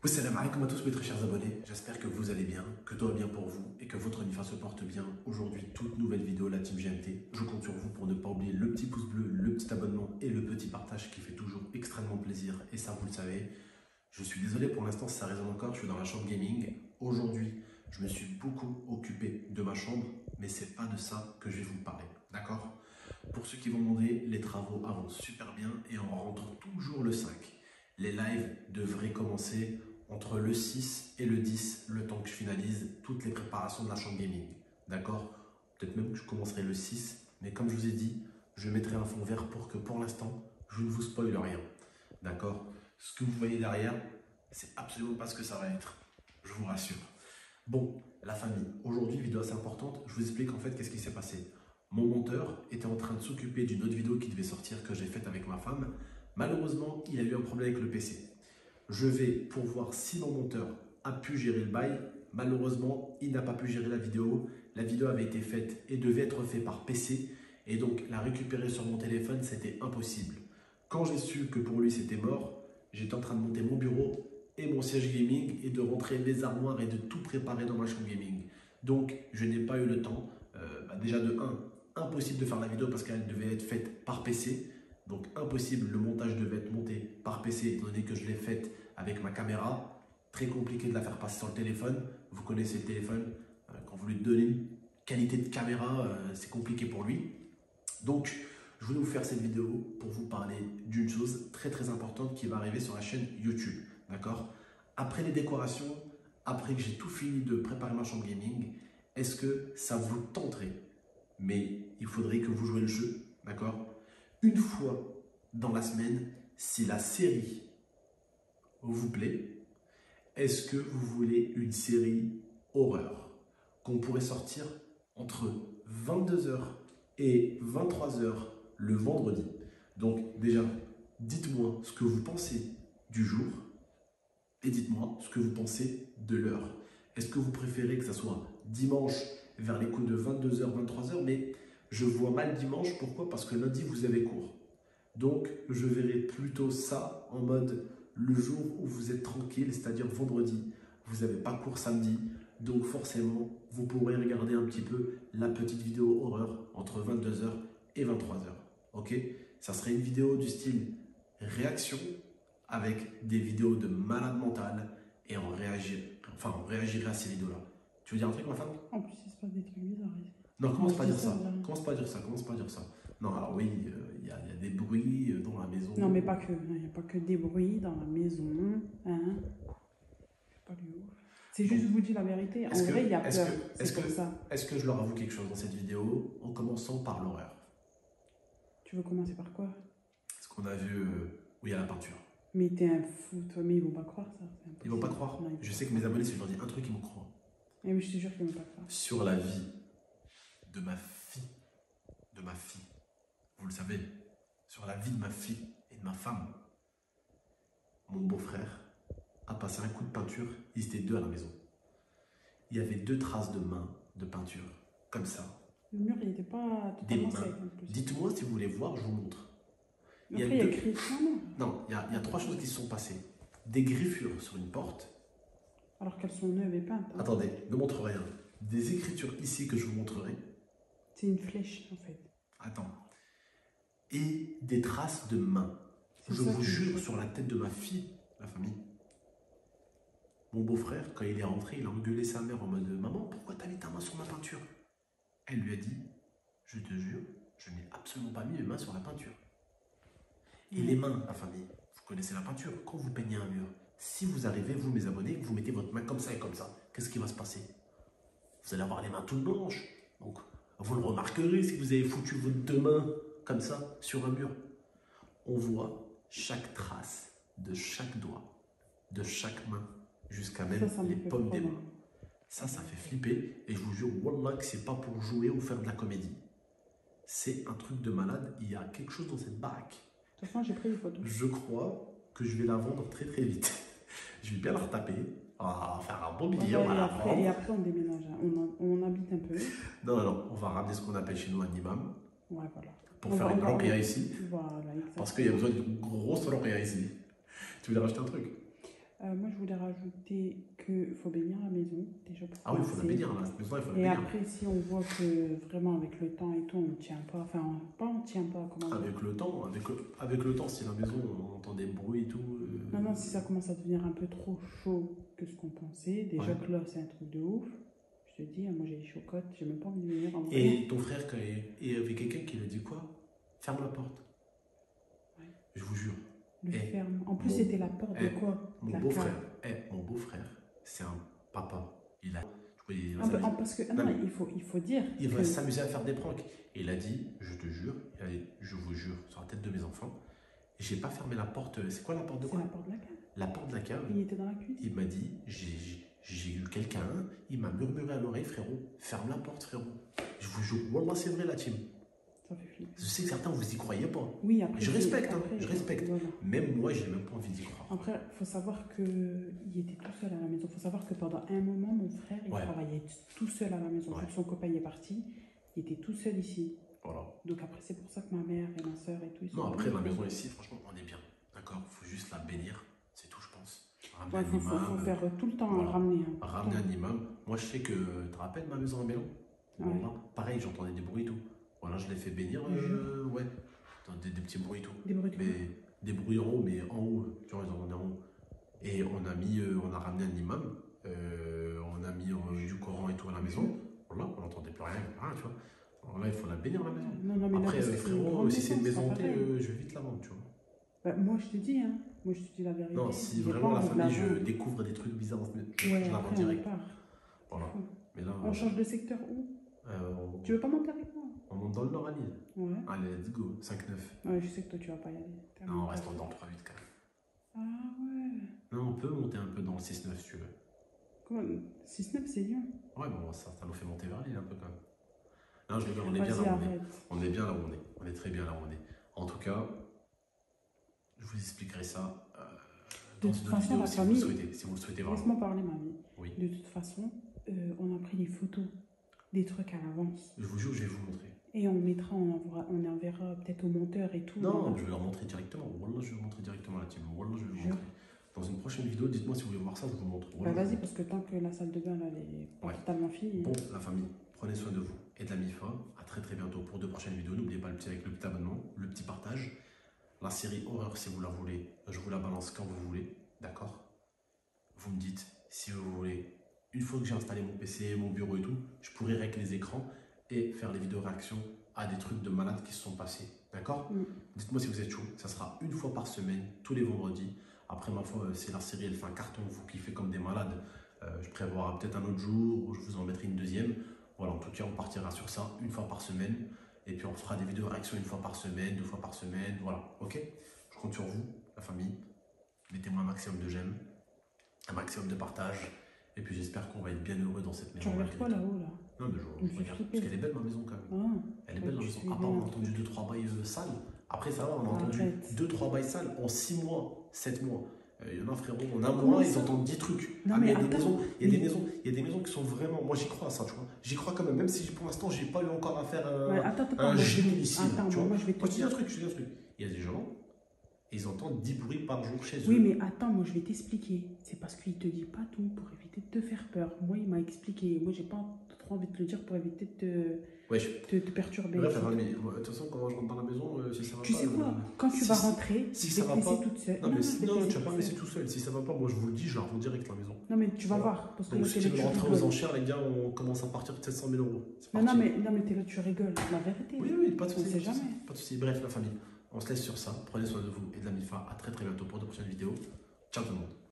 Salam alaikum à tous mes très chers abonnés, j'espère que vous allez bien, que tout va bien pour vous et que votre Nifa se porte bien. Aujourd'hui, toute nouvelle vidéo, la team GMT. Je compte sur vous pour ne pas oublier le petit pouce bleu, le petit abonnement et le petit partage qui fait toujours extrêmement plaisir. Et ça, vous le savez. Je suis désolé pour l'instant si ça résonne encore, je suis dans la chambre gaming. Aujourd'hui, je me suis beaucoup occupé de ma chambre, mais c'est pas de ça que je vais vous parler, d'accord? Pour ceux qui vont demander, les travaux avancent super bien et on rentre toujours le 5. Les lives devraient commencer entre le 6 et le 10, le temps que je finalise toutes les préparations de la chambre gaming. D'accord? Peut-être même que je commencerai le 6, mais comme je vous ai dit, je mettrai un fond vert pour que pour l'instant, je ne vous spoile rien. D'accord? Ce que vous voyez derrière, c'est absolument pas ce que ça va être. Je vous rassure. Bon, la famille, aujourd'hui, vidéo assez importante. Je vous explique en fait qu'est-ce qui s'est passé. Mon monteur était en train de s'occuper d'une autre vidéo qui devait sortir que j'ai faite avec ma femme. Malheureusement, il a eu un problème avec le PC. Je vais pour voir si mon monteur a pu gérer le bail. Malheureusement, il n'a pas pu gérer la vidéo. La vidéo avait été faite et devait être faite par PC. Et donc, la récupérer sur mon téléphone, c'était impossible. Quand j'ai su que pour lui, c'était mort, j'étais en train de monter mon bureau et mon siège gaming et de rentrer mes armoires et de tout préparer dans ma chambre gaming. Donc, je n'ai pas eu le temps. Déjà de 1, impossible de faire la vidéo parce qu'elle devait être faite par PC. Donc impossible, le montage devait être monté par PC étant donné que je l'ai faite avec ma caméra. Très compliqué de la faire passer sur le téléphone. Vous connaissez le téléphone, quand vous lui donnez une qualité de caméra, c'est compliqué pour lui. Donc je voulais vous faire cette vidéo pour vous parler d'une chose très très importante qui va arriver sur la chaîne YouTube. D'accord? Après les décorations, après que j'ai tout fini de préparer ma chambre gaming, est-ce que ça vous tenterait? Mais il faudrait que vous jouez le jeu, d'accord? Une fois dans la semaine, si la série vous plaît, est-ce que vous voulez une série horreur qu'on pourrait sortir entre 22 h et 23 h le vendredi? Donc déjà, dites-moi ce que vous pensez du jour et dites-moi ce que vous pensez de l'heure. Est-ce que vous préférez que ça soit dimanche vers les coups de 22 h, 23 h? Mais je vois mal dimanche, pourquoi? Parce que lundi, vous avez cours. Donc, je verrai plutôt ça en mode le jour où vous êtes tranquille, c'est-à-dire vendredi. Vous n'avez pas cours samedi. Donc, forcément, vous pourrez regarder un petit peu la petite vidéo horreur entre 22 h et 23 h. Ok? Ça serait une vidéo du style réaction avec des vidéos de malade mental et on réagirait à ces vidéos-là. Tu veux dire un truc, ma femme? En plus, il se passe des trucs bizarres ici. Non, commence pas à dire ça. Commence pas à dire ça. Commence pas à dire ça. Non, alors oui, il y a des bruits dans la maison. Non, mais pas que. Il n'y a pas que des bruits dans la maison. Hein. Pas du ouf. C'est juste, je vous dis la vérité. En vrai, il y a peur. Est-ce que je leur avoue quelque chose dans cette vidéo en commençant par l'horreur? Tu veux commencer par quoi? Ce qu'on a vu où il y a la peinture. Mais t'es un fou, toi. Mais ils vont pas croire ça. Ils vont pas croire. Non, je sais que mes abonnés, si je leur dis un truc, ils vont croire. Mais je te jure qu'ils vont pas croire. Sur la vie de ma fille, vous le savez, sur la vie de ma fille et de ma femme, mon beau-frère a passé un coup de peinture, ils étaient 2 à la maison. Il y avait 2 traces de mains de peinture, comme ça. Le mur, il n'était pas totalement sec en plus. Dites-moi si vous voulez voir, je vous montre. Après, il y a écrit Non, il y a 3 choses qui se sont passées. Des griffures sur une porte. Alors qu'elles sont neuves et peintes. Hein. Attendez, ne montre rien. Des écritures ici que je vous montrerai. C'est une flèche en fait. Attends. Et des traces de mains. Je vous jure, sur la tête de ma fille, la famille. Mon beau-frère, quand il est rentré, il a engueulé sa mère en mode « Maman, pourquoi t'as mis ta main sur ma peinture ?» Elle lui a dit « Je te jure, je n'ai absolument pas mis mes mains sur la peinture. » Et les mains, la famille, vous connaissez la peinture. Quand vous peignez un mur, si vous arrivez, vous mes abonnés, vous mettez votre main comme ça et comme ça, qu'est-ce qui va se passer? Vous allez avoir les mains toutes blanches. Donc, vous le remarquerez si vous avez foutu vos 2 mains comme ça sur un mur. On voit chaque trace de chaque doigt, de chaque main, jusqu'à même les paumes des mains. Ça fait flipper. Et je vous jure, wallah, que c'est pas pour jouer ou faire de la comédie. C'est un truc de malade. Il y a quelque chose dans cette baraque. De toute façon, j'ai pris des photos. Je crois que je vais la vendre très très vite. Je vais bien la retaper. On va faire un bon billet. Et après, on déménage. On habite un peu. Non. On va ramener ce qu'on appelle chez nous un imam. Ouais, voilà. Pour faire une roquia ici. Voilà, exactement. Parce qu'il y a besoin d'une grosse roquia ici. Tu veux racheter un truc? Moi, je voulais rajouter qu'il faut bénir la maison, déjà pour Ah oui, il faut la commencer. bénir, la maison, il faut la Et bénir. après, si on voit que vraiment avec le temps et tout, on ne tient pas, enfin, pas on ne tient pas, comment dire. Avec le temps, si la maison, on entend des bruits et tout. Non, non, si ça commence à devenir un peu trop chaud que ce qu'on pensait, déjà Ouais. que là, c'est un truc de ouf. Je te dis, moi j'ai des chocottes, j'ai même pas envie de venir en vrai. Et ton frère, il y avait quelqu'un qui lui a dit quoi? Ferme la porte. Ouais. Je vous jure. Le Eh, ferme. En plus, mon- c'était la porte de quoi? De Mon la beau-frère, cave. mon beau-frère, c'est un papa. Il a. Il va Ah, bah, s'amuser- parce que, Non, non, mais il faut dire il va que s'amuser à faire des pranks. Et il a dit, je te jure, allez, je vous jure, sur la tête de mes enfants, j'ai pas fermé la porte. C'est quoi la porte de c'est quoi? la porte de la cave. La porte de la cave. Il était dans la cuisine. Il m'a dit, j'ai eu quelqu'un, il m'a murmuré à l'oreille, frérot, ferme la porte, frérot. Je vous jure, wallah, c'est vrai, la team. Ça fait flipper. Je sais que certains, vous y croyez pas. Oui, après. Je respecte, hein, après, je respecte. voilà. Même moi, j'ai même pas envie d'y croire. Après, il faut savoir qu'il était tout seul à la maison. Il faut savoir que pendant un moment, mon frère, il Ouais. travaillait tout seul à la maison. Ouais. Vu que son copain y est parti, il était tout seul ici. Voilà. Donc après, c'est pour ça que ma mère et ma soeur et tout, ils sont Non, après, la venus. maison ici, franchement, on est bien. D'accord? Faut juste la bénir, c'est tout, je pense. Ramener Ouais, un imam, faut faire tout le temps voilà. ramener. Hein, tout le ramener temps. un imam. Moi, je sais que, tu te rappelles ma maison à Mélan? Ouais. Voilà. Pareil, j'entendais des bruits et tout. Voilà, je l'ai fait bénir, ouais. Des petits bruits et tout. Des bruits de quoi? Mais des bruits en haut, mais en haut, tu vois, ils entendaient en haut. Et on a ramené un imam, on a mis du Coran et tout à la maison. Voilà, on n'entendait plus rien, tu vois. Alors là, il faut la bénir la maison. Non, non, mais Après, là, parce que c'est une frérot, grande si c'est une maison, maison c'est hantée, pas pareil. je vais vite la vendre, tu vois. Bah, moi, je te dis, hein. Moi, je te dis la vérité. Non, si j'ai vraiment pas la envie de la famille, je vendre. découvre des trucs bizarres dans ce maison, Ouais, je la vends après, on direct. part. Voilà. Fou. Mais là, On change de secteur où? Tu veux pas monter avec moi? on monte dans le nord à Lille. Ouais. Allez, let's go, 5-9. Ouais, je sais que toi, tu vas pas y aller. Non, on reste dans le 3-8 quand même. Ah ouais. Non, on peut monter un peu dans le 6-9 si tu veux. Comment 6-9, c'est Lyon. Ouais, bon, ça nous fait monter vers Lille un peu quand même. Non, je rigole, on est bien Vas-y, là où on est. arrête. On est bien là où on est. On est très bien là où on est. En tout cas, je vous expliquerai ça De dans toute une autre façon, vidéo la si famille- vous le souhaitez. Si vous le souhaitez vraiment. Laisse-moi parler, mamie. Oui. De toute façon, on a pris des photos, des trucs à l'avance. Je vous jure, je vais vous montrer. Et on mettra, on enverra peut-être au monteur et tout. Non, je vais leur montrer directement. Wallah, je vais leur montrer directement la team. Wallah, je vais vous Jure. montrer. Dans une prochaine vidéo, dites-moi si vous voulez voir ça, je vous montre. Bah Wallah, je vas-y, vous parce que tant que la salle de bain, là, elle est pas Ouais. totalement finie. Bon, la famille, prenez soin de vous et de la MIFA. À très très bientôt pour de prochaines vidéos. N'oubliez pas le petit abonnement, le petit partage. La série horreur, si vous la voulez, je vous la balance quand vous voulez. D'accord? Vous me dites si vous voulez. Une fois que j'ai installé mon PC, mon bureau et tout, je pourrai régler les écrans et faire les vidéos réactions à des trucs de malades qui se sont passés. D'accord? Dites-moi si vous êtes chaud. Ça sera une fois par semaine, tous les vendredis. Après, ma foi, c'est la série, elle fait un carton, vous kiffez comme des malades. Je prévois peut-être un autre jour où je vous en mettrai une deuxième. Voilà, en tout cas, on partira sur ça une fois par semaine. Et puis, on fera des vidéos réactions une fois par semaine, 2 fois par semaine. Voilà, ok? Je compte sur vous, la famille. Mettez-moi un maximum de j'aime, un maximum de partage. Et puis, j'espère qu'on va être bien heureux dans cette Tu maison. regardes quoi là-haut, là? Non, mais me je fais regarde. flipper. Parce qu'elle est belle, ma maison, quand même. Ah, Elle est belle, la tu maison. suis À part, on a bien. entendu 2-3 bails sales. Après, ça va, on a entendu Arrête. 2-3 bails sales en 6 mois, 7 mois. Il y en a, frérot, en un Comment mois, ça? ils entendent 10 trucs. Non, Ah, mais mais il y a des attends. maisons, il y a des maisons qui sont vraiment. Moi, j'y crois à ça, tu vois. J'y crois quand même, même si pour l'instant, j'ai pas eu encore à faire Ouais, attends, un moi, génie ici. attends, tu vois. moi je vais te Moi, je te dis un dire. truc, je te dis un truc. Il y a des gens, ils entendent 10 bruits par jour chez eux. Oui, mais attends, moi je vais t'expliquer. C'est parce qu'il te dit pas tout pour éviter de te faire peur. Moi, il m'a expliqué. Moi, j'ai pas trop envie de te le dire pour éviter de Ouais, te perturber. bref, mais de toute façon, quand je rentre dans la maison, si ça va Tu pas. sais quoi? Quand tu si- vas rentrer, si je ça vais va te laisser pas- toute seule. Non, mais je vais te non, laisser tu vas pas me toute laisser seule. tout seul. Si ça va pas, moi, je vous le dis, je la rends direct la maison. Non, mais tu vas Voilà. voir. Parce que Donc, là, si t'es tu là, veux tu rentrer aux rigoles. enchères, les gars, on commence à partir de 700 000 euros. C'est Non, parti. non, mais t'es là, tu rigoles. La vérité. Oui, oui, pas de On soucis. sait pas de soucis, jamais. Pas de soucis. Bref, la famille, on se laisse sur ça. Prenez soin de vous et de la MIFA. À très très bientôt pour de prochaines vidéos. Ciao tout le monde.